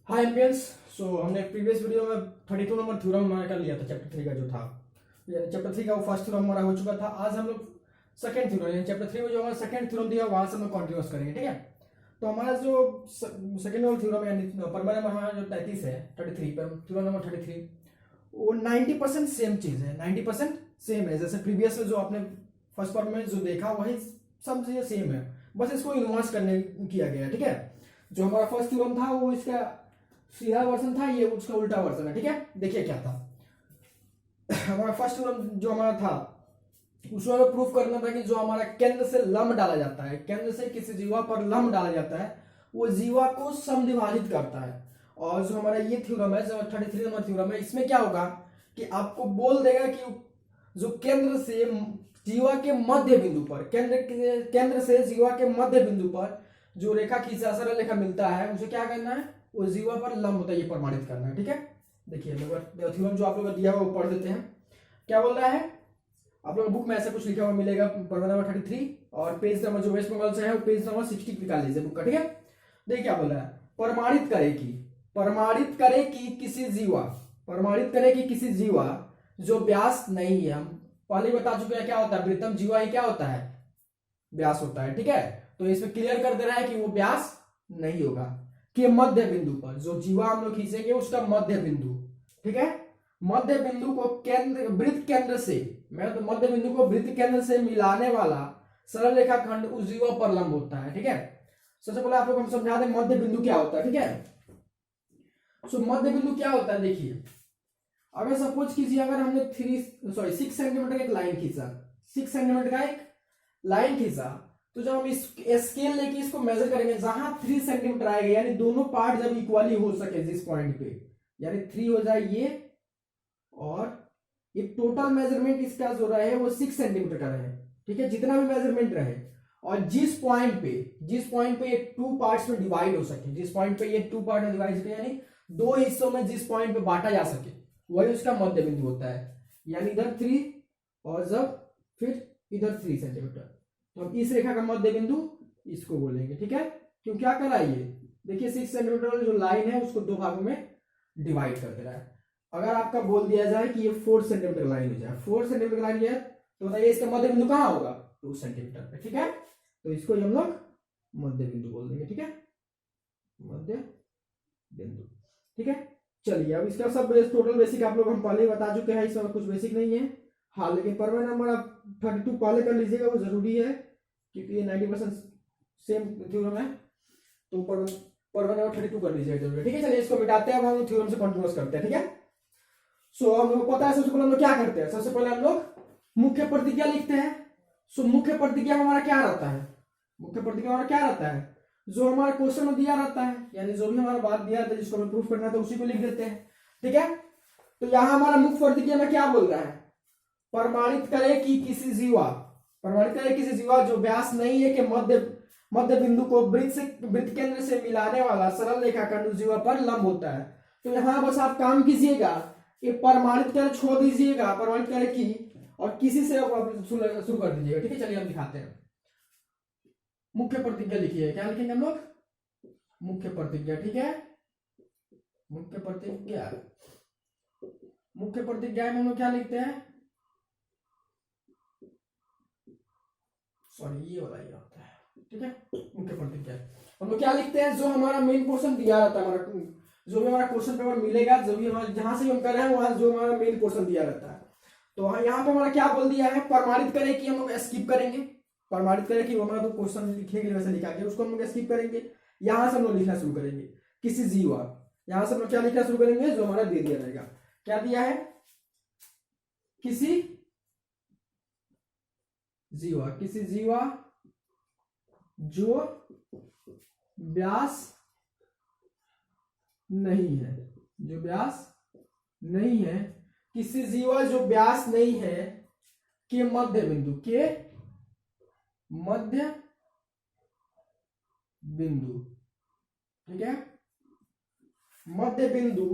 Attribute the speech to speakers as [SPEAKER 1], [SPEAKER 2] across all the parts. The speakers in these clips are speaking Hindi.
[SPEAKER 1] हाय एम्पियंस। सो हमने प्रीवियस वीडियो में 32 नंबर थ्योरम हमारा कर लिया था, चैप्टर 3 का जो था, यानी चैप्टर 3 का वो फर्स्ट थ्योरम हमारा हो चुका था। आज हम लोग सेकंड थ्योरम यानी चैप्टर 3 में जो हमारा सेकंड थ्योरम दिया वहां से हम कंटिन्यूस करेंगे, ठीक है। तो हमारा जो सेकंड वाला थ्योरम यानी परमानेंट नंबर हमारा जो 33 है, 33 पर थ्योरम नंबर 33, वो 90% सेम चीज है, 90% सेम है। जैसे प्रीवियस में जो आपने फर्स्ट पार्ट में जो देखा वही सब चीजें सेम है, बस इसको इन्वर्स करने किया गया है, ठीक है। जो हमारा फर्स्ट थ्योरम था वो इसका सीधा वर्जन था, ये उसका उल्टा वर्जन है, ठीक है। देखिए क्या था हमारा फर्स्ट थ्योरम जो हमारा था, उसमें हमें प्रूफ करना था कि जो हमारा केंद्र से लंब डाला जाता है, केंद्र से किसी जीवा पर लंब डाला जाता है, वो जीवा को समद्विभाजित करता है। और जो हमारा ये थ्योरम है, जो 33 नंबर थ्योरम है, इसमें क्या होगा कि आपको बोल देगा कि जो केंद्र से जीवा के मध्य बिंदु पर, केंद्र से जीवा के मध्य बिंदु पर जो रेखा खींचा, सरल रेखा मिलता है, उसे क्या करना है, वो जीवा पर लंब होता है, ये प्रमाणित करना है, ठीक है। देखिए थ्योरम जो आप लोग दिया हुआ वो पढ़ देते हैं। क्या बोल रहा है, आप लोग बुक में ऐसा कुछ लिखा हुआ मिलेगा, पढ़ना नंबर 33 और पेज नंबर जो वेस्ट बंगाल से है वो पेज नंबर 60 निकाल लीजिए बुक का, ठीक है। देखिए क्या बोल रहा है, प्रमाणित करे कि किसी जीवा, प्रमाणित करे कि किसी जीवा जो व्यास नहीं है, हम पहले ही बता चुके हैं क्या होता है, वृत्तम जीवा ही क्या होता है, व्यास होता है, ठीक है। तो इसमें क्लियर कर दे रहा है कि वो व्यास नहीं होगा, कि मध्य बिंदु पर जो जीवा हम लोग खींचेंगे उसका मध्य बिंदु, ठीक है, मध्य बिंदु को केंद्र वृत्त केंद्र से, मैं तो मध्य बिंदु को वृत्त केंद्र से मिलाने वाला सरल रेखा खंड उस जीवा पर लंब होता है, ठीक है। सबसे पहले आप लोग हम समझा दें मध्य बिंदु क्या होता है, ठीक है। सो मध्य बिंदु क्या होता है, देखिए अगर सपोज कीजिए, अगर हमने 6 सेंटीमीटर का एक लाइन खींचा, 6 सेंटीमीटर का एक लाइन खींचा, तो जब हम इस स्केल लेके इसको मेजर करेंगे, जहां 3 सेंटीमीटर आएगा, यानी दोनों पार्ट जब इक्वली हो सके जिस पॉइंट पे, यानी 3 हो जाए ये, और ये टोटल मेजरमेंट इसका जो रहे वो 6 सेंटीमीटर का रहे, ठीक है, जितना भी मेजरमेंट रहे, और जिस पॉइंट पे ये टू पार्ट्स में डिवाइड हो सके, जिस पॉइंट पे ये टू पार्ट में डिवाइड हो सके, यानी दो हिस्सों में जिस पॉइंट पे बांटा जा सके, वही उसका मध्य बिंदु होता है। यानी इधर 3 और जब फिर इधर 3 सेंटीमीटर, तो हम इस रेखा का मध्य बिंदु इसको बोलेंगे, ठीक है। क्यों, क्या कर रहा है ये, देखिए 6 सेंटीमीटर वाली जो लाइन है उसको दो भागों में डिवाइड कर दे रहा है। अगर आपका बोल दिया जाए कि ये 4 सेंटीमीटर लाइन हो जाए, 4 सेंटीमीटर लाइन है, तो बताइए इसका मध्य बिंदु कहाँ होगा, 2 सेंटीमीटर पे, ठीक है। तो इसको हम लोग मध्य बिंदु बोल देंगे, ठीक है, मध्य बिंदु, ठीक है। चलिए अब इसका सब टोटल बेसिक आप लोग हम पहले ही बता चुके हैं, इसमें कुछ बेसिक नहीं है। हाँ, लेकिन परमानेंट नंबर आप 32 पहले कर लीजिएगा, वो जरूरी है, क्योंकि ये 90% सेम थ्योरम है, तो परमानेंट नंबर 32 कर लीजिएगा जरूरी, ठीक है। चलिए इसको मिटाते हैं, अब हम थ्योरम से कंटिन्यूस करते हैं, ठीक है। सो हम लोग पता है, सबसे पहले हम लोग क्या करते हैं, सबसे पहले हम लोग मुख्य प्रतिज्ञा लिखते हैं। सो मुख्य प्रतिज्ञा हमारा क्या रहता है, मुख्य प्रतिज्ञा हमारा क्या रहता है, जो हमारा क्वेश्चन में दिया रहता है, यानी जो भी हमारा बात दिया रहता है जिसको हमें प्रूफ करना था उसी को लिख देते हैं, ठीक है। तो यहां हमारा मुख्य प्रतिज्ञा में क्या बोल रहा है, प्रमाणित करे कि किसी जीवा, प्रमाणित करे किसी जीवा जो व्यास नहीं है, कि मध्य बिंदु को वृत्त केंद्र से मिलाने वाला सरल रेखाखंड उस जीवा पर लंब होता है। तो यहां बस आप काम कीजिएगा, ये प्रमाणित करे छोड़ दीजिएगा, प्रमाणित करे कि, और किसी से शुरू कर दीजिएगा, ठीक है। चलिए हम दिखाते हैं, मुख्य प्रतिज्ञा लिखिए, क्या लिखेंगे हम लोग, मुख्य प्रतिज्ञा, ठीक है। मुख्य प्रतिज्ञा, मुख्य प्रतिज्ञा में हम लोग क्या लिखते हैं, सॉरी ये वाला ही होता है, ठीक है। मुख्य प्रतिज्ञा हम लोग क्या लिखते हैं, जो हमारा मेन पोर्शन दिया रहता है, हमारा जो भी हमारा क्वेश्चन पेपर मिलेगा, जो भी हमारा जहां से हम कर रहे हैं वहां जो हमारा मेन पोर्शन दिया रहता है, तो यहाँ पे हमारा क्या बोल दिया है, प्रमाणित करें कि हम लोग स्किप करेंगे, प्रमाणित करें कि हमारा तो क्वेश्चन लिखने के लिए वैसे लिखा गया उसको हम लोग स्किप करेंगे, यहां से हम लोग लिखना शुरू करेंगे, किसी जीवा, यहां से हम लोग क्या लिखना शुरू करेंगे, जो हमारा दे दिया रहेगा, क्या दिया है, किसी जीवा, किसी जीवा जो व्यास नहीं है, जो व्यास नहीं है, किसी जीवा जो व्यास नहीं है के मध्य बिंदु, के मध्य बिंदु, ठीक है, मध्य बिंदु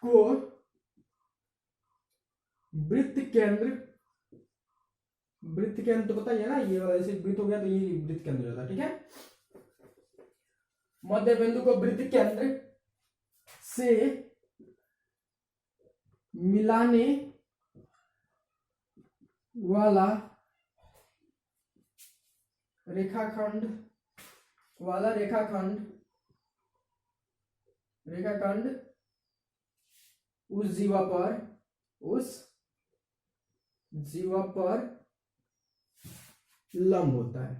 [SPEAKER 1] को वृत्त केंद्र, वृत्त केंद्र तो बताइए ना, ये वाला जैसे वृत्त हो गया तो ये वृत्त केंद्र होता है, ठीक है। मध्य बिंदु को वृत्त केंद्र से मिलाने वाला रेखाखंड उस जीवा पर लंब होता है,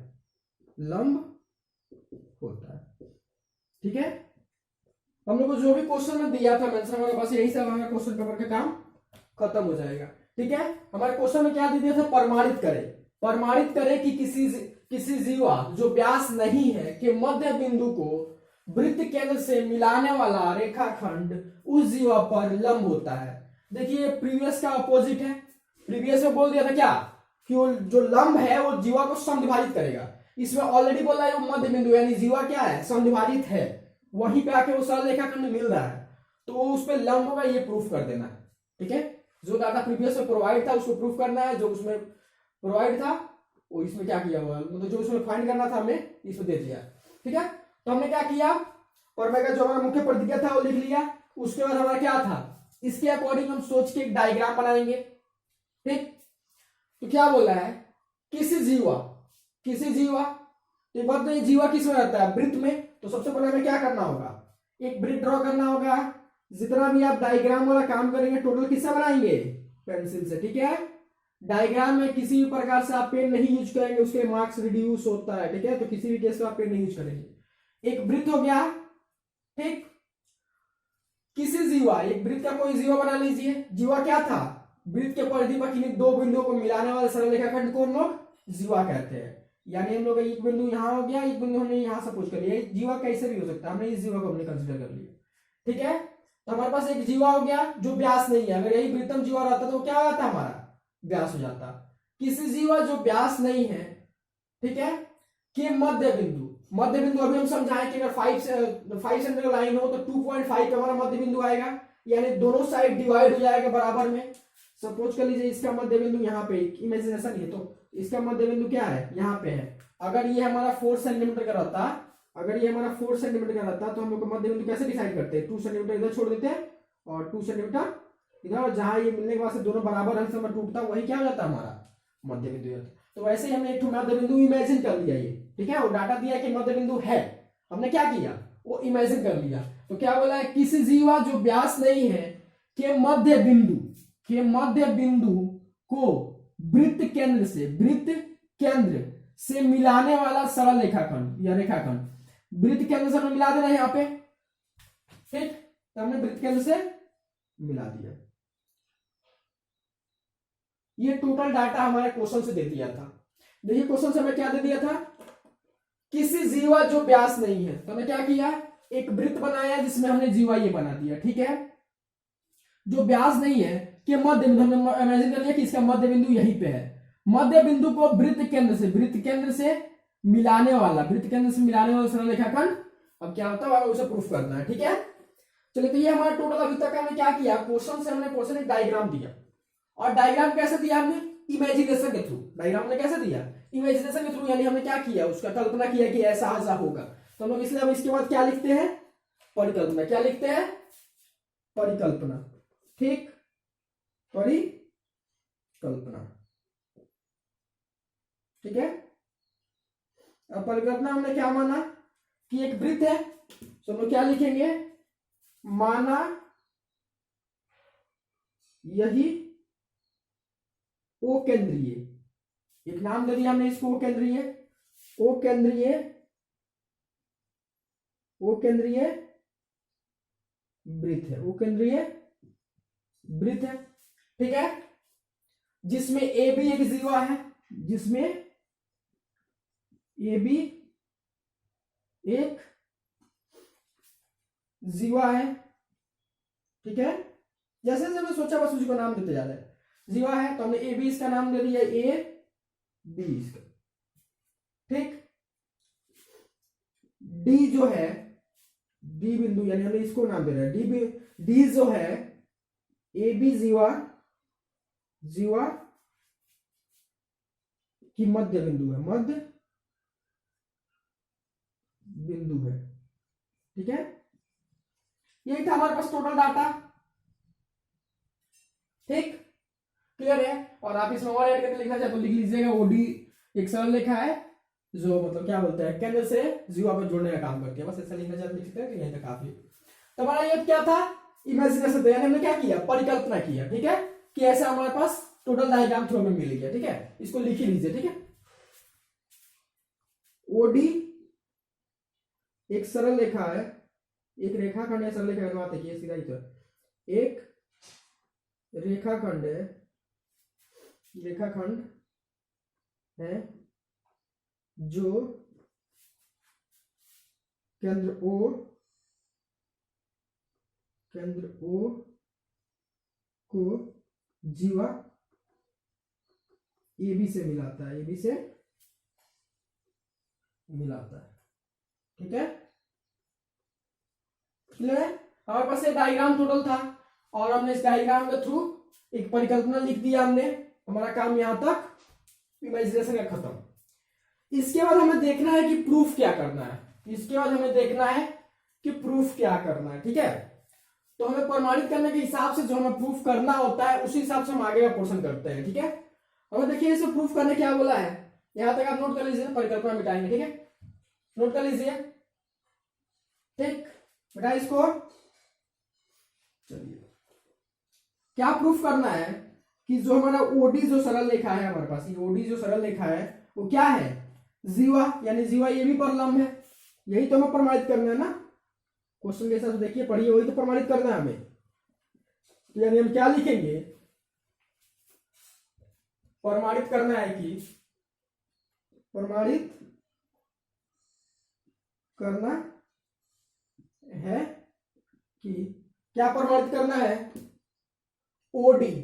[SPEAKER 1] ठीक है। हम लोग को जो भी क्वेश्चन में दिया था मेंशन हमारे पास यही सब, हमारा क्वेश्चन पेपर का काम खत्म हो जाएगा, ठीक है। हमारे क्वेश्चन में क्या दे दिया था, प्रमाणित करे कि किसी जीवा जो व्यास नहीं है के मध्य बिंदु को वृत्त केंद्र से मिलाने वाला रेखाखंड उस जीवा पर लंब होता है। देखिए प्रीवियस का अपोजिट है, प्रीवियस में बोल दिया था क्या कि वो जो लंब है वो जीवा को समद्विभाजित करेगा, इसमें ऑलरेडी बोला है वो मध्य बिंदु यानी जीवा क्या है, समद्विभाजित है, वहीं पे आके वो सरल रेखाखंड मिल रहा है तो उस पे लंब होगा, ये प्रूफ कर देना है, ठीक है। जो डाटा प्रीवियस में प्रोवाइड था उसको प्रूफ करना है, जो उसमें प्रोवाइड था वो इसमें क्या किया हुआ, मतलब जो उसमें फाइंड करना था हमने इसमें दे दिया, ठीक है। तो हमने क्या किया, प्रमेय का जो हमारा मुख्य प्रतिज्ञा था वो लिख लिया, उसके बाद हमारा क्या था, इसके अकॉर्डिंग हम सोच के एक डायग्राम बनाएंगे, ठीक। तो क्या बोला है, किसी जीवा एक बात, तो ये जीवा किस में रहता है, वृत्त में। तो सबसे पहले हमें क्या करना होगा, एक वृत्त ड्रॉ करना होगा। जितना भी आप डायग्राम वाला काम करेंगे टोटल किससे बनाएंगे, पेंसिल से, ठीक है। डायग्राम में किसी भी प्रकार से आप पेन नहीं यूज करेंगे, उसके मार्क्स रिड्यूस होता है, ठीक है। तो किसी भी केस में आप पेन नहीं यूज करेंगे। एक वृत्त हो गया, ठीक। किसी जीवा, एक वृत्त का कोई जीवा बना लीजिए। जीवा क्या था, वृत्त के परिधि पर किन्हीं दो बिंदुओं को मिलाने वाले सरल रेखाखंड को हम लोग जीवा कहते हैं। यानी हम लोग एक बिंदु यहां हो गया, एक बिंदु हमने यहां सपोज कर लिया, जीवा कैसे भी हो सकता है, हमने इस जीवा को हमने कंसीडर कर लिया, ठीक है। तो हमारे पास एक जीवा हो गया जो व्यास नहीं है, अगर यही वृत्तम जीवा रहता तो क्या हो जाता हमारा, व्यास हो जाता। किसी जीवा जो व्यास नहीं है, ठीक है, कि मध्य बिंदु अभी हम समझाएं कि अगर 5 सेंटीमीटर लाइन हो तो 2.5 पे हमारा मध्य बिंदु आएगा, यानी दोनों साइड डिवाइड हो जाएगा बराबर में। सपोज कर लीजिए इसका मध्य बिंदु यहाँ पे, इमेजिनेशन है, तो इसका मध्य बिंदु क्या है, यहाँ पे है। अगर ये हमारा 4 सेंटीमीटर का रहता, तो हम लोग का मध्य बिंदु कैसे डिसाइड करते हैं, 2 सेंटीमीटर इधर छोड़ देते हैं और 2 सेंटीमीटर इधर, और जहां ये मिलने के बाद से दोनों बराबर अंश में टूटता वही क्या हो जाता है हमारा मध्य बिंदु। तो वैसे ही हमने एक मध्य बिंदु इमेजिन कर लिया, ये ठीक है। वो डाटा दिया कि मध्य बिंदु है, हमने क्या किया, वो इमेजिन कर लिया। तो क्या बोला है, किसी जीवा जो व्यास नहीं है के मध्य बिंदु को वृत्त केंद्र से मिलाने वाला सरल रेखाखंड या रेखाखंड, वृत्त केंद्र से मिला देना यहाँ पे, ठीक। तो हमने वृत्त केंद्र से मिला दिया। ये टोटल डाटा हमारे क्वेश्चन से दे दिया था। देखिए क्वेश्चन से हमें क्या दे दिया था, किसी जीवा जो व्यास नहीं है, तो हमने क्या किया, एक वृत्त बनाया जिसमें हमने जीवा ये बना दिया, ठीक है। जो व्यास नहीं है कि मध्य बिंदु, हमने इमेजिन कर लिया कि इसका मध्य बिंदु यहीं पे है। मध्य बिंदु को वृत्त केंद्र से मिलाने वाला सरल रेखाखंड, अब क्या होता है उसे प्रूफ करना है, ठीक है। चलिए तो ये हमारा टोटल अभी तक हमने क्या किया, क्वेश्चन से हमने क्वेश्चन एक डायग्राम दिया, और डायग्राम कैसे दिया हमने, इमेजिनेशन के थ्रू। डायग्राम ने कैसे दिया, इमेजिनेशन के थ्रू, यानी हमने क्या किया, उसका कल्पना किया कि ऐसा ऐसा होगा। तो हम लोग इसलिए हम इसके बाद क्या लिखते हैं, परिकल्पना। क्या लिखते हैं, परिकल्पना, ठीक, परिकल्पना, ठीक है। अब परिकल्पना हमने क्या माना कि एक वृत्त है, तो हम लोग क्या लिखेंगे, माना यही ओ केंद्रीय, एक नाम दे दिया हमने इसको ओ केंद्रीय वृत्त है, ठीक है। जिसमें ए बी एक जीवा है, ठीक है। जैसे जैसे मैं सोचा बस उसी को नाम देते जा रहे हैं, जीवा है तो हमने ए बी इसका नाम दे दिया, ए बी इसका, ठीक। डी जो है, डी बिंदु यानी हमने इसको नाम दे रहे हैं, डी जो है ए बी जीवा की मध्य बिंदु है, ठीक है। यही था हमारे पास टोटल डाटा। ठीक, क्लियर है। और आप इसमें और ऐड करके लिखना चाहे तो लिख लीजिएगा। ओडी एक सरल रेखा है जो मतलब क्या बोलते हैं केंद्र से जीवा को जोड़ने का काम करती है, बस ऐसा लिखना चाहे तो लिख सकते हैं कि यहीं तक काफी। तो हमारा ये क्या था, इमेजिनेशन, यानी हमने क्या किया, परिकल्पना किया। ठीक है, कि ऐसा हमारे पास टोटल डायग्राम थ्रू में मिल गया। ठीक है, इसको लिख ही लीजिए। ठीक है, ओडी एक सरल रेखा है, एक रेखाखंड है, सरल रेखा बात है सीधा ही तो एक रेखाखंड है, रेखाखंड है जो केंद्र O को जीवा AB से मिलाता है, AB से मिलाता है। ठीक है, क्लियर है। हमारे पास ये डायग्राम टोटल था और हमने इस डायग्राम के थ्रू एक परिकल्पना लिख दिया हमने। हमारा काम यहां तक इमेजिनेशन का खत्म। इसके बाद हमें देखना है कि प्रूफ क्या करना है। इसके बाद हमें देखना है कि प्रूफ क्या करना है। ठीक है, तो हमें प्रमाणित करने के हिसाब से जो हमें प्रूफ करना होता है उसी हिसाब से हम आगे का पोर्शन करते हैं। ठीक है, हमें देखिए इसे प्रूफ करने क्या बोला है, यहां तक आप नोट कर लीजिए, परिकल्पना मिटाएंगे। ठीक है, नोट कर लीजिए। ठीक, बेटा इसको चलिए क्या प्रूफ करना है कि जो हमारा ओडी जो सरल रेखा है हमारे पास, ये ओडी जो सरल रेखा है वो क्या है, जीवा, यानी जीवा ये भी परलंब है। यही तो हमें प्रमाणित करना है ना, क्वेश्चन के हिसाब से देखिए पढ़िए, वही तो प्रमाणित करना है हमें। तो यानी हम क्या लिखेंगे, प्रमाणित करना है कि, प्रमाणित करना है कि क्या प्रमाणित करना है, ओडी,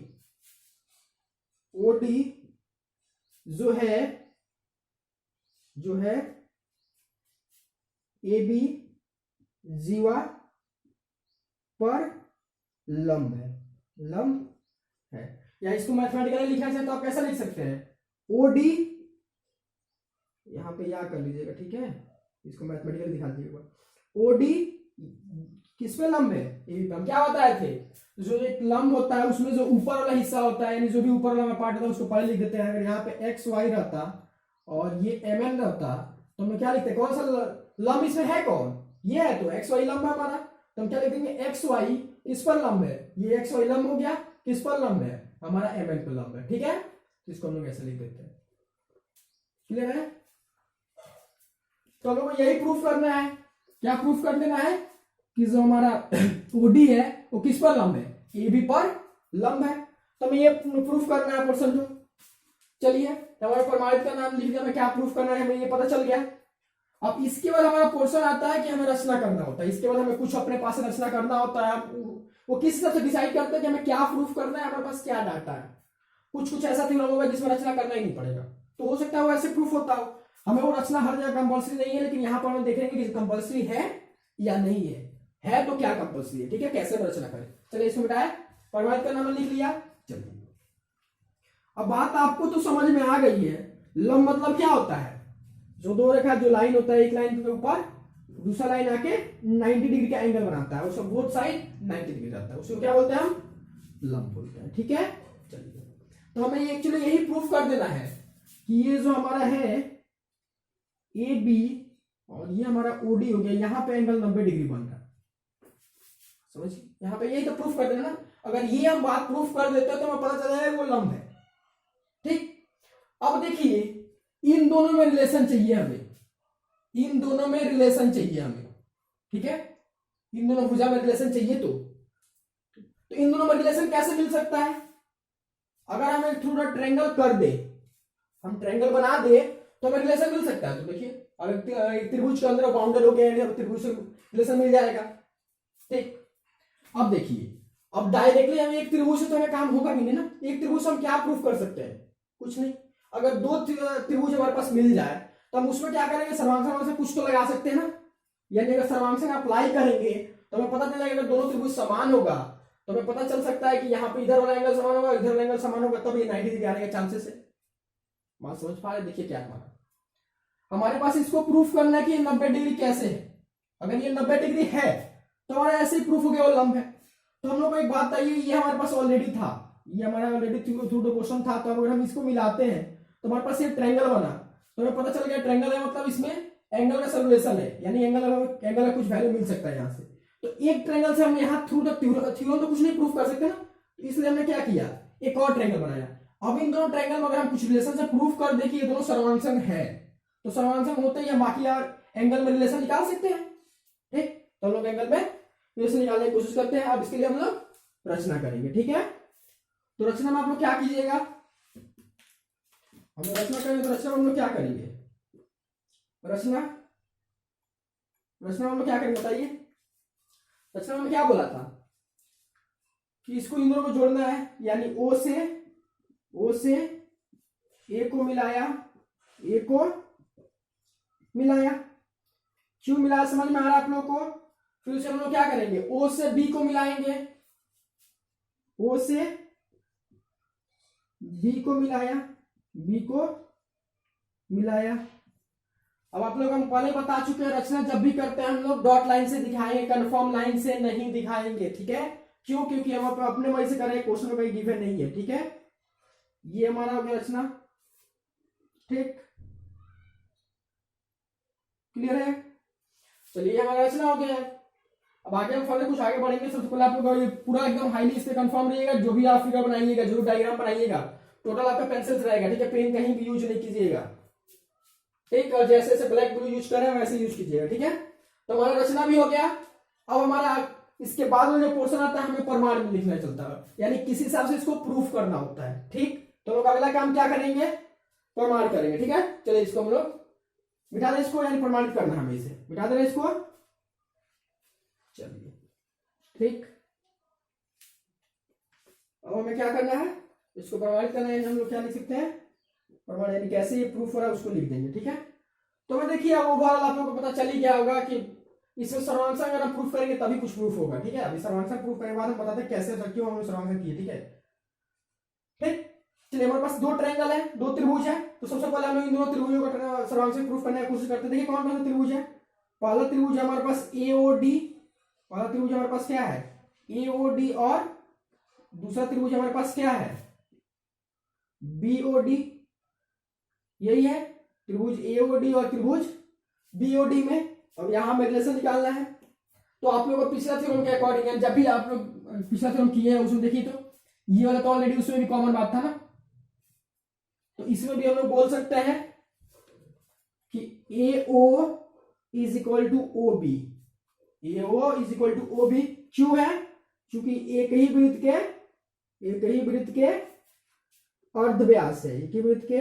[SPEAKER 1] ओडी जो है AB जीवा पर लंब है, लंब है। या इसको मैथमेटिकली लिखना चाहे तो आप कैसा लिख सकते हैं, ओडी, यहां पे या कर लीजिएगा। ठीक है, इसको मैथमेटिकली दिखा दीजिएगा। ओडी किस पे लंब है, AB पे। हम क्या बताए थे, जो एक लंब होता है उसमें जो ऊपर वाला हिस्सा होता है, यानी जो भी ऊपर वाला पार्ट होता है उसको पहले लिख देते हैं। अगर यहाँ पे XY रहता और ये MN रहता तो हम क्या लिखते हैं, कौन सा लंब इसमें है, कौन, ये है, तो XY लंब है हमारा। तो हम क्या लिख देंगे, XY किस पर लंब है, ये XY लंब हो गया, किस पर लंब है, हमारा MN पर लंब है। ठीक है, तो इसको हम लोग ऐसे लिख देते हैं। क्लियर है। तो हम लोग यही प्रूफ करना है, क्या प्रूफ कर देना है कि जो हमारा ओडी है वो किस पर लंब है, AB पर लंब है। तो हमें ये प्रूफ करना है पोर्शन जो। चलिए हमारा प्रमाणित का नाम लिख दिया, हमें क्या प्रूफ करना है हमें ये पता चल गया। अब इसके बाद हमारा पोर्शन आता है कि हमें रचना करना होता है। इसके बाद हमें कुछ अपने पास रचना करना होता है। वो किस हिसाब से डिसाइड करते हैं कि हमें क्या प्रूफ करना है, हमारे पास क्या डाटा है। कुछ ऐसा थ्योरम होगा जिसमें रचना करना ही नहीं पड़ेगा, तो हो सकता है वो ऐसे प्रूफ होता हो। हमें वो रचना हर जगह कंपल्सरी नहीं है, लेकिन यहाँ पर हम देखेंगे कि कंपल्सरी है या नहीं है तो क्या कंपल्सरी है। ठीक है, कैसे रचना करें। चलिए इसको मिटाया, प्रमाणित का नाम लिख लिया। चलिए अब बात आपको तो समझ में आ गई है, लंब मतलब क्या होता है, जो दो रेखा, जो लाइन होता है, एक लाइन के ऊपर दूसरा लाइन आके 90 डिग्री का एंगल बनाता है, उसका बोथ साइड 90 डिग्री रहता है, उसको क्या बोलते हैं हम, लंब बोलते हैं। ठीक है, चलिए तो हमें एक्चुअली यही प्रूफ कर देना है कि ये जो हमारा है AB और ये हमारा OD हो गया, यहां पे एंगल 90 डिग्री बन रहा है। समझिए, यहां पे यही तो प्रूफ कर देना ना। अगर ये हम बात प्रूफ कर देते हैं तो हमें पता चल जाएगा वो लंब है। ठीक, अब देखिए इन दोनों में रिलेशन चाहिए हमें, इन दोनों में रिलेशन चाहिए हमें। ठीक है, इन दोनों भुजा में रिलेशन चाहिए। तो इन दोनों में रिलेशन कैसे मिल सकता है, अगर हम एक थोड़ा ट्रायंगल कर दे, हम ट्रायंगल बना दे तो हमें रिलेशन मिल सकता है। तो देखिए अगर एक त्रिभुज के अंदर बाउंडेड हो गया, त्रिभुज से रिलेशन मिल जाएगा। ठीक, अब देखिए, अब डायरेक्टली हमें एक त्रिभुज से तो हमें काम होगा भी नहीं ना। एक त्रिभुज से हम क्या प्रूफ कर सकते हैं, कुछ नहीं। अगर दो त्रिभुज हमारे पास मिल जाए तो हम उसमें क्या करेंगे, सर्वांशण से कुछ तो लगा सकते हैं ना। यानी अगर सर्वांशण अप्लाई करेंगे तो हमें पता चलेगा अगर दोनों त्रिभुज समान होगा तो हमें पता चल सकता है कि यहाँ पे इधर वाला एंगल समान होगा, इधर वाला एंगल समान होगा, तब ये 90 डिग्री आने के चांसेस है। बात समझ पा रहे, देखिए क्या हमारे पास इसको प्रूफ करना है कि 90 डिग्री कैसे है। अगर ये 90 डिग्री है तो हमारा ऐसे ही प्रूफ हो गया वो लंब है। तो हम लोग को एक बात चाहिए, ये हमारे पास ऑलरेडी था, ये हमारा ऑलरेडी थ्रू द क्वेश्चन था। तो अगर हम इसको मिलाते हैं तो हमारे पास ये ट्रायंगल बना। तो हमें पता चल गया ट्रायंगल है मतलब इसमें एंगल का सॉल्यूशन है, यानी एंगल का कुछ वैल्यू मिल सकता है यहाँ से। तो एक ट्रायंगल से हम यहाँ थ्रू द थ्योरम तो कुछ नहीं प्रूफ कर सकते ना, तो इसलिए हमने क्या किया, एक और ट्रायंगल बनाया। अब इन दोनों ट्रायंगल में अगर हम कुछ रिलेशन से प्रूफ कर दे कि ये दोनों सर्वांगसम है, तो सर्वांगसम होते ही हम बाकी यार एंगल में रिलेशन निकाल सकते हैं। ठीक, तो हम लोग एंगल में रिलेशन निकालने की कोशिश करते हैं। अब इसके लिए हम लोग रचना करेंगे। ठीक है, तो रचना में आप लोग क्या कीजिएगा, हम लोग रचना करेंगे। तो रचना में हम लोग क्या करेंगे, रचना में हम लोग क्या करेंगे बताइए। रचना में क्या बोला था कि इसको इन दोनों को जोड़ना है, यानी ओ से ए को मिलाया, ए को मिलाया। क्यों मिलाया समझ में आ रहा है आप लोगों को। फिर उसे हम लोग क्या करेंगे, ओ से बी को मिलाएंगे, ओ से बी को मिलाया, बी को मिलाया। अब आप लोग हम पहले बता चुके हैं, रचना जब भी करते हैं हम लोग डॉट लाइन से दिखाएंगे, कंफर्म लाइन से नहीं दिखाएंगे। ठीक है, क्यों, क्योंकि हम अपने वजह से कर रहे हैं, क्वेश्चन में कोई गिवन नहीं है। ठीक है, ये हमारा हो गया रचना। ठीक, क्लियर है। चलिए हमारा रचना हो गया है। अब आगे हम फर्दर कुछ आगे बढ़ेंगे। सबसे पहले आप लोग ये पूरा एकदम हाईली इस पे कंफर्म रहिएगा, जो भी आप फिगर बनाइएगा, जो डायग्राम बनाइएगा, टोटल आपका पेंसिल से रहेगा। ठीक है, पेन कहीं भी यूज नहीं कीजिएगा। ठीक, और जैसे जैसे ब्लैक ब्लू यूज करें वैसे यूज कीजिएगा। ठीक है, तो हमारा रचना भी हो गया। अब हमारा इसके बाद में जो पोर्शन आता है हमें प्रमाण में लिखना चलता है, यानी किसी हिसाब से इसको प्रूफ करना होता है। ठीक, तो लोग अगला काम क्या करेंगे, प्रमाण करेंगे। ठीक है, चलिए इसको हम लोग मिटा दें, इसको यानी प्रमाणित करना है हमें, इसे मिटा दे रहे इसको। चलिए ठीक, अब हमें क्या करना है, इसको प्रमाणित करना है। हम लोग क्या लिख सकते हैं, प्रमाण, यानी कैसे ये प्रूफ हो रहा है उसको लिख देंगे। ठीक है, तो मैं देखिए अब ओवरऑल आप लोगों को पता चल ही गया होगा कि इसमें सर्वांगसम अगर हम प्रूफ करेंगे तभी कुछ प्रूफ होगा। ठीक है, अभी सर्वांगसम प्रूफ करने के बाद हम बताते हैं कैसे क्यों हमने सर्वांगसम किए। ठीक है, ठीक, चलिए हमारे पास दो ट्रायंगल है, दो त्रिभुज है। तो सबसे पहले हम लोग इन दोनों त्रिभुजों का सर्वांगसम प्रूफ करने की कोशिश करते हैं। देखिए कौन कौन सा त्रिभुज है। पहला त्रिभुज है हमारे पास एओडी, पहला त्रिभुज हमारे पास क्या है, एओडी, और दूसरा त्रिभुज हमारे पास क्या है, बीओडी। यही है त्रिभुज एओडी और त्रिभुज बीओडी में। अब यहां हमें रिलेशन निकालना है। तो आप लोगों को पिछला थ्योरम के अकॉर्डिंग, जब भी आप लोग पिछला थ्योरम किए हैं उसमें देखिए, तो ये वाला तो ऑलरेडी उसमें भी कॉमन बात था ना, तो इसमें भी हम लोग बोल सकते हैं कि AO is equal to OB, AO is equal to OB। क्यों है, क्योंकि एक ही वृत्त के अर्धव्यास है, एक ही वृत्त के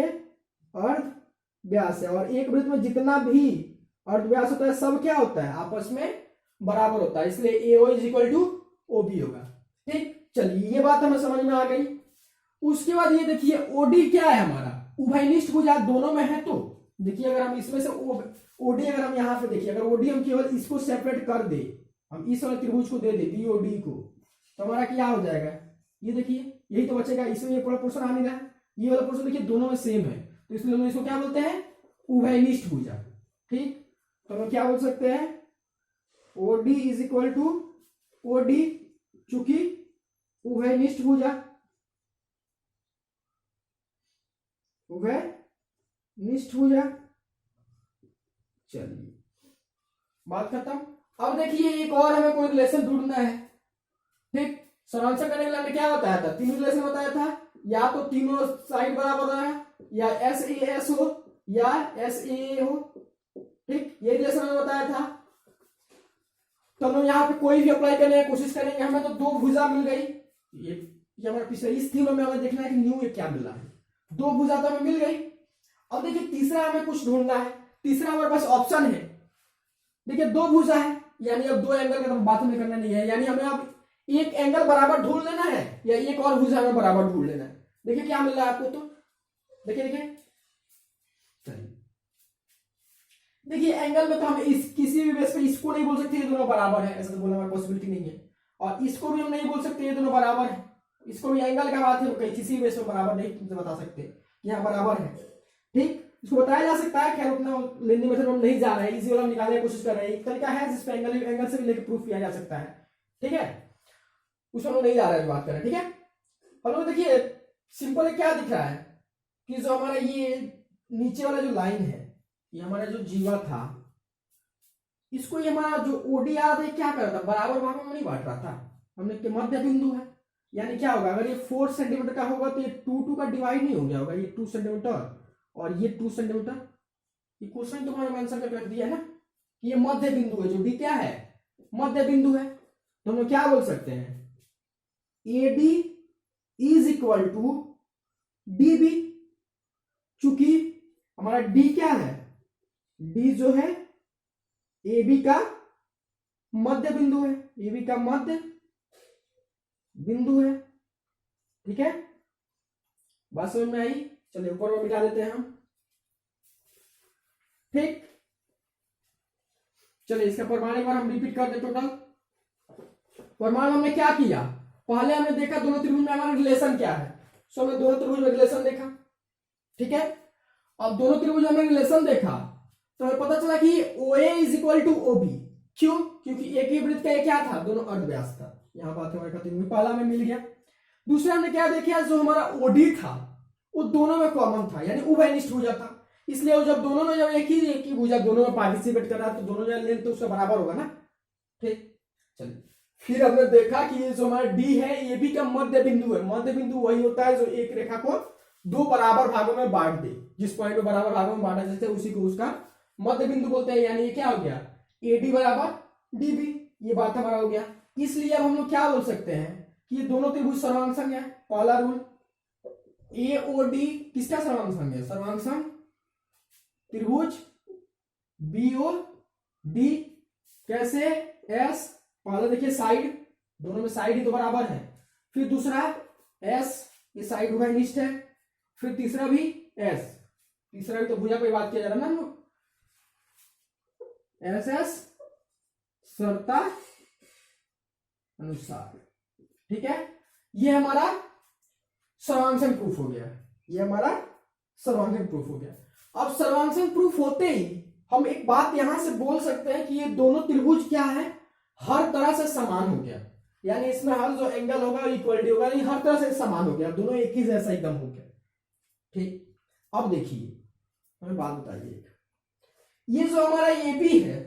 [SPEAKER 1] अर्धव्यास है, और एक वृत्त में जितना भी अर्धव्यास होता है सब क्या होता है, आपस में बराबर होता है, इसलिए AO is equal to OB होगा। ठीक, चलिए ये बात हमें समझ में आ गई। उसके बाद ये देखिए OD क्या है हमारा, उभयनिष्ठ भुजा दोनों में है। तो देखिए अगर हम इसमें से OD अगर हम यहाँ पे देखिए, अगर OD हम केवल इसको सेपरेट कर दे, हम इस वाले त्रिभुज को दे दे BOD को, तो हमारा क्या हो जाएगा, ये देखिए यही तो बचेगा। इसमें ये पूरा पोर्शन आ नहीं रहा है, ये वाला पोर्शन देखिए दोनों में सेम है, तो इसलिए हम इसको क्या बोलते हैं, उभयनिष्ठ भुजा। ठीक, तो हम क्या बोल सकते हैं, OD is equal to OD, चूंकि उभयनिष्ठ भुजा, उभयनिष्ठ भुजा। चलिए बात खत्म। अब देखिए एक और हमें कोई रिलेशन ढूंढना है। ठीक, सर्वांगसम करने के लिए हमने क्या बताया था, तीन रिलेशन बताया था, या तो तीनों साइड बराबर है, या SAS हो, या SAA हो। ठीक, ये रिलेशन हमें बताया था। तो हम लोग यहाँ पे कोई भी अप्लाई करने की कोशिश करेंगे, हमें तो दो भुजा मिल गई। ये हमारे पिछले इस थ्योरम में हमें देखना है कि न्यू ये क्या मिला है, दो भुजा तो हमें मिल गई। अब देखिए तीसरा हमें कुछ ढूंढना है। तीसरा हमारे पास ऑप्शन है, देखिए दो भुजा है, यानी अब दो एंगल का तो बात हमें करना नहीं है, यानी हमें अब एक एंगल बराबर ढूंढ लेना है, या एक और भुजा हमें बराबर ढूंढ लेना है। देखिए क्या मिल रहा है आपको, तो देखिए देखिए देखिए एंगल में तो हम इस किसी भी बेस पे इसको नहीं बोल सकते ये दोनों बराबर है, ऐसा तो बोलने में पॉसिबिलिटी नहीं है। और इसको भी हम नहीं बोल सकते ये दोनों बराबर है, इसको भी एंगल का बात है, कहीं किसी बेस पे बराबर नहीं बता सकते, यहाँ बराबर है। ठीक, इसको बताया जा सकता है, खैर उतना लेंदी मेथड में हम नहीं जा रहे हैं, इजी वाला हम निकालने की कोशिश कर रहे हैं। एक तरीका है जिसपे एंगल से भी लेकर प्रूफ किया जा सकता है, ठीक है, उसमें हम नहीं जा रहे हैं बात करें, ठीक है। हम लोग देखिए सिंपल क्या दिख रहा है कि जो हमारा ये नीचे वाला जो लाइन है, ये हमारा जो जीवा था, इसको ये हमारा जो ओडी आ रहा था क्या कर रहा था, बराबर भागों में नहीं बांट रहा था, हमने के मध्य बिंदु है, यानी क्या होगा, अगर ये 4 सेंटीमीटर का होगा तो ये 2 का डिवाइड नहीं हो गया होगा, ये 2 सेंटीमीटर और ये 2 सेंटीमीटर, ये क्वेश्चन तुम्हारे आंसर करके रख दिया है ना कि ये मध्य बिंदु है, जो डी क्या है, मध्य बिंदु है। तो हम क्या बोल सकते हैं, A D is equal to D B, चूंकि हमारा डी क्या है, डी जो है ए बी का मध्य बिंदु है, ए बी का मध्य बिंदु है, ठीक है, बात समझ में आई। चलिए ऊपर में मिटा देते हैं हम, ठीक। चलिए इसका प्रमाण एक बार हम रिपीट कर दें। टोटल प्रमाण हमने क्या किया, पहले हमने देखा दोनों त्रिभुज में हमारा रिलेशन क्या है, सो हमने दोनों त्रिभुज में रिलेशन देखा, ठीक है। अब दोनों त्रिभुज में रिलेशन देखा तो हमें पता चला कि OA is equal to OB, क्यों, क्योंकि एक ही वृत्त का ये क्या था, दोनों अर्धव्यास था, यहां बात हमारे त्रिभुज पहला में मिल गया। दूसरा हमने क्या देखा, जो हमारा OD था वो दोनों में कॉमन था, यानी उभयनिष्ठ भुजा था, इसलिए वो जब दोनों में जब एक ही भुजा दोनों में पार्टिसिपेट कर रहा है तो दोनों जो लेंथ तो उसका बराबर होगा ना, ठीक। चलिए फिर हमने देखा कि ये जो हमारा डी है ये भी का मध्य बिंदु है, मध्य बिंदु वही होता है जो एक रेखा को दो बराबर भागों में बांट दे, जिस पॉइंट को बराबर भागों में बांटा जाता है उसी को उसका मध्य बिंदु बोलते हैं, यानी ये क्या हो गया, AD बराबर DB, ये बात हमारा हो गया। इसलिए अब हम लोग क्या बोल सकते हैं कि ये दोनों त्रिभुज सर्वांग संग है, पहला रूल, AOD किसका सर्वांग संग है, सर्वांग संग त्रिभुज BOD, कैसे, S पहले देखिए साइड, दोनों में साइड ही तो बराबर है, फिर दूसरा S ये साइड उभयनिष्ठ है, फिर तीसरा भी S, तीसरा भी तो भुजा पे बात किया जा रहा है ना, SS शर्ता अनुसार, ठीक है। ये हमारा सर्वांगसंग प्रूफ हो गया, ये हमारा सर्वांगसंग प्रूफ हो गया। अब सर्वांगसंग प्रूफ होते ही हम एक बात यहां से बोल सकते हैं कि ये दोनों त्रिभुज क्या है, हर तरह से समान हो गया, यानी इसमें हर जो एंगल होगा इक्वलिटी होगा, ये हर तरह से समान हो गया, दोनों एक ही जैसा एकदम हो गया, ठीक। अब देखिए हमें बात बताइए, ये जो हमारा AB है,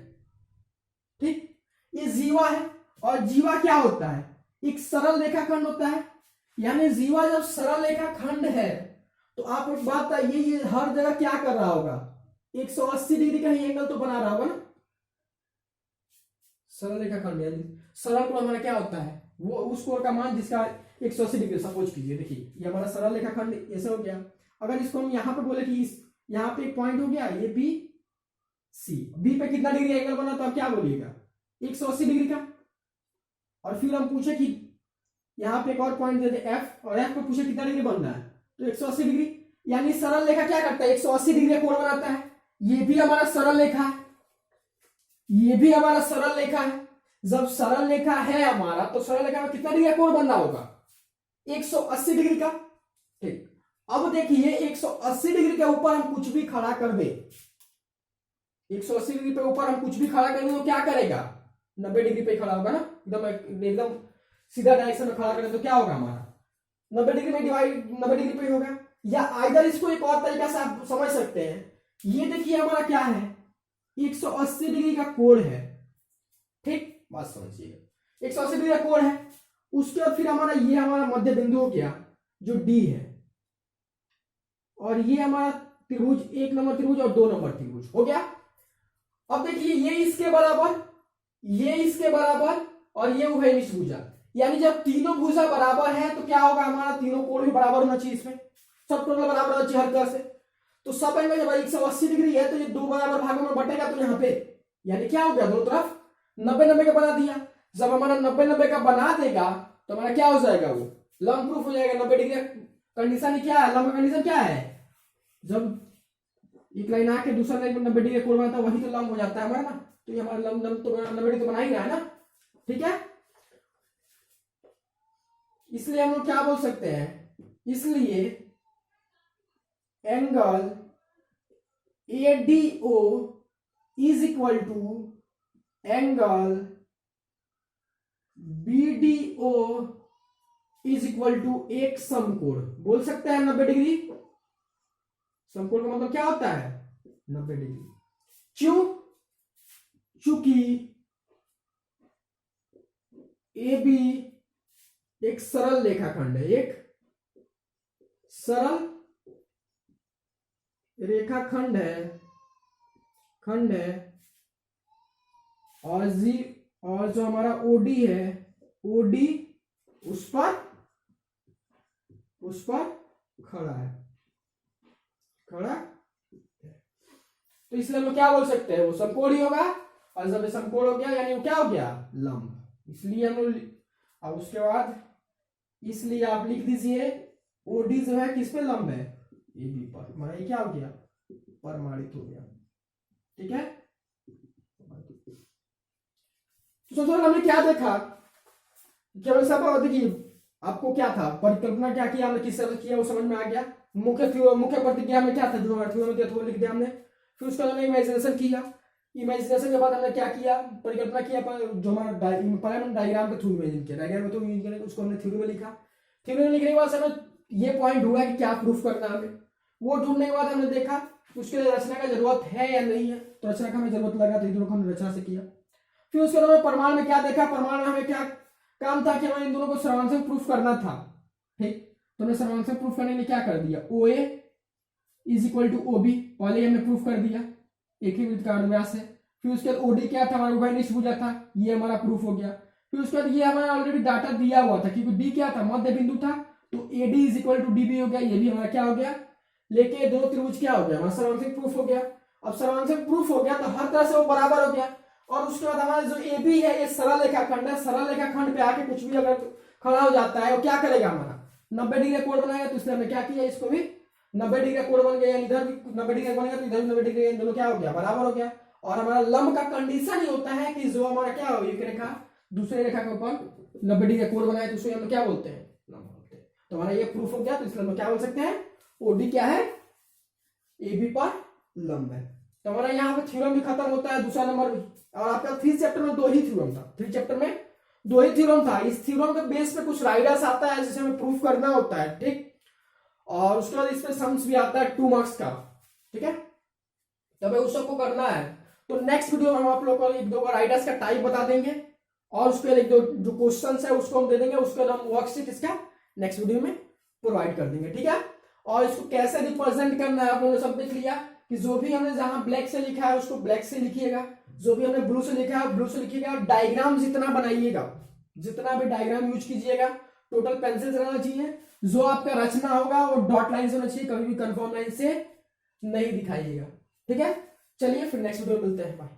[SPEAKER 1] ठीक, ये जीवा है, और जीवा क्या होता है, एक सरल रेखाखंड होता है, यानी जीवा जब सरल रेखाखंड है तो आप एक बात बताइए ये हर जगह क्या कर रहा होगा, 180 डिग्री का ही एंगल तो बना रहा होगा ना, सरल रेखाखंड यानी सरल कोण हमारा क्या होता है, वो उस कोण का मान जिसका 180 डिग्री, सपोज कीजिए, देखिए ये हमारा सरल रेखाखंड ऐसे हो गया, अगर इसको हम यहाँ पे बोले कि इस यहाँ पे एक पॉइंट हो गया ये बी पे कितना डिग्री एंगल बना, तो आप क्या बोलिएगा 180 डिग्री का, और फिर हम पूछे कि यहाँ पे एक और पॉइंट दे दे F, और F पे पूछे कितना डिग्री बन रहा है तो 180 डिग्री, यानी सरल रेखा क्या करता है 180 डिग्री कोण बनाता है, ये भी हमारा सरल रेखा है, ये भी हमारा सरल रेखा है, जब सरल रेखा है हमारा तो सरल रेखा में कितना डिग्री कोण बनना होगा 180 डिग्री का, ठीक। अब देखिए 180 डिग्री के ऊपर हम कुछ भी खड़ा कर दे, 180 डिग्री पे ऊपर हम कुछ भी खड़ा करेंगे तो क्या करेगा 90 डिग्री पे खड़ा होगा ना, एकदम सीधा डायरेक्शन में खड़ा करें तो क्या होगा हमारा 90 डिग्री में डिवाइड 90 डिग्री पे होगा। या आइदर इसको एक और तरीका से आप समझ सकते हैं, ये देखिए हमारा क्या है 180 डिग्री का कोण है, ठीक, बात समझिएगा 180 डिग्री का कोण है, उसके बाद फिर हमारा ये हमारा मध्य बिंदु हो गया जो D है, और ये हमारा त्रिभुज 1 नंबर त्रिभुज और 2 नंबर त्रिभुज हो गया। अब देखिए ये इसके बराबर, ये इसके बराबर, और ये उभयनिष्ठ भुजा, यानी जब तीनों भुजा बराबर है तो क्या होगा हमारा तीनों कोण भी बराबर होना चाहिए, इसमें सब टोटल बराबर होना चाहिए हर तरह से, तो सब एंगल जब 180 डिग्री है तो ये दो बराबर भागों में बटेगा, तो यहाँ पे यानी क्या हो गया दोनों तरफ 90-90 का बना दिया, जब हमारा 90-90 का बना देगा तो हमारा क्या हो जाएगा, वो लंब प्रूफ हो जाएगा। 90 डिग्री कंडीशन क्या है, लंब कंडीशन क्या है, जब एक लाइन आके दूसरा लाइन में 90 डिग्री कोण बनता है वही तो लंब हो जाता है हमारा ना, तो ये हमारा लंब तो 90 डिग्री तो बना ही रहा है ना, ठीक है। इसलिए हम लोग क्या बोल सकते हैं, इसलिए angle ADO is equal to angle BDO is equal to एक समकोण। बोल सकते हैं 90 डिग्री। समकोण का मतलब क्या होता है? 90 डिग्री। चूंकि AB एक सरल रेखाखंड है, एक सरल रेखाखंड है और जो हमारा OD है, OD उस पर खड़ा है। तो इसलिए हम लोग क्या बोल सकते हैं? वो समकोण ही होगा, और जब समकोण हो गया यानी वो क्या हो गया? लंब। इसलिए हम लोग, अब उसके बाद इसलिए आप लिख दीजिए OD जो है किस पे लंब है? AB पर। हमारा ये क्या हो गया? प्रमाणित हो गया। ठीक है। तो सोचो हमने क्या देखा? केवल सब देखिए, आपको क्या था, परिकल्पना क्या किया हमने, किस तरह किया वो समझ में आ गया। मुख्य प्रतिक्रिया में क्या था, जो में दिया था वो लिख दिया हमने। फिर उसका हमने इमेजिनेशन किया। इमेजिनेशन के बाद हमने क्या किया? परिकल्पना किया, जो हमारा डायग्राम के थ्रू इमेजिन किया, डायग्राम के थ्रू इमेजिन किया, उसको हमने थ्योरी में लिखा। थ्योरी में लिखने के बाद हमें ये पॉइंट ढूंढा कि क्या प्रूफ करना है हमें। वो ढूंढने के बाद हमने देखा उसके लिए रचना का जरूरत है या नहीं है, तो रचना का हमें जरूरत लगा, तो इन दोनों को हमने रचना से किया। फिर उसके बाद हमें प्रमाण में क्या देखा? प्रमाण में हमें क्या काम था कि हमें इन दोनों को सर्वांशक प्रूफ करना था। ठीक, तो हमने सर्वांशक प्रूफ करने के लिए क्या कर दिया? OA is equal to OB, पहले हमने प्रूफ कर दिया, एक ही वृत्त का अर्धव्यास है। फिर उसके बाद OD क्या था? हमारा उभयनिष्ठ भुजा था, ये हमारा प्रूफ हो गया। फिर उसके बाद ये हमारा ऑलरेडी डाटा दिया हुआ था, क्योंकि D क्या था? मध्य बिंदु था, तो AD is equal to DB हो गया, ये भी हमारा क्या हो गया? लेके दोनों त्रिभुज क्या हो गया? हमारा सर्वांशक प्रूफ हो गया। अब सर्वांशक प्रूफ हो गया तो हर तरह से वो बराबर हो गया। और उसके बाद हमारा जो AB है, ये सरल रेखाखंड है, सरल रेखाखंड पे आके कुछ भी अगर खड़ा हो जाता है, वो क्या करेगा? हमारा 90 डिग्री कोण बनाएगा। तो इसलिए हमने क्या किया, इसको भी 90 डिग्री कोण बन गया, इधर भी 90 डिग्री बनेगा, तो इधर भी 90 डिग्री, दोनों क्या हो गया? बराबर हो गया। और हमारा लंब का कंडीशन ही होता है कि जो हमारा क्या हो, एक रेखा दूसरे रेखा के ऊपर 90 डिग्री कोण बनाए, तो उसे हम क्या बोलते हैं? लंब बोलते हैं। तो हमारा ये प्रूफ हो गया। तो इसलिए हम क्या बोल सकते हैं? OD क्या है? AB पर लंब है। तो हमारा यहाँ पे थ्योरम भी खत्म होता है, दूसरा नंबर भी। और आपका 3 चैप्टर में 2 ही थ्योरम था, 3 चैप्टर में 2 ही थ्योरम था। इस थ्योरम के बेस पे कुछ राइडर्स आता है जिसे हमें प्रूफ करना होता है। ठीक, और उसके बाद इस पे सम्स भी आता है 2 मार्क्स का। ठीक है, तो भाई उस सबको करना है। तो नेक्स्ट वीडियो में हम आप लोग को 1-2 राइडर्स का टाइप बता देंगे, और उसके बाद 1-2 जो क्वेश्चन है उसको हम दे देंगे। उसके बाद हम वर्कशीट इसका नेक्स्ट वीडियो में प्रोवाइड कर देंगे। ठीक है, और इसको कैसे रिप्रेजेंट करना है आप लोगों ने सब देख लिया कि जो भी हमने जहां ब्लैक से लिखा है उसको ब्लैक से लिखिएगा, जो भी हमने ब्लू से लिखा है ब्लू से लिखिएगा। डायग्राम जितना बनाइएगा, जितना भी डायग्राम यूज कीजिएगा, टोटल पेंसिल से रहना चाहिए। जो आपका रचना होगा वो डॉट लाइन से होना चाहिए, कभी भी कंफर्म लाइन से नहीं दिखाइएगा। ठीक है, चलिए फिर नेक्स्ट वीडियो में मिलते हैं। बाय।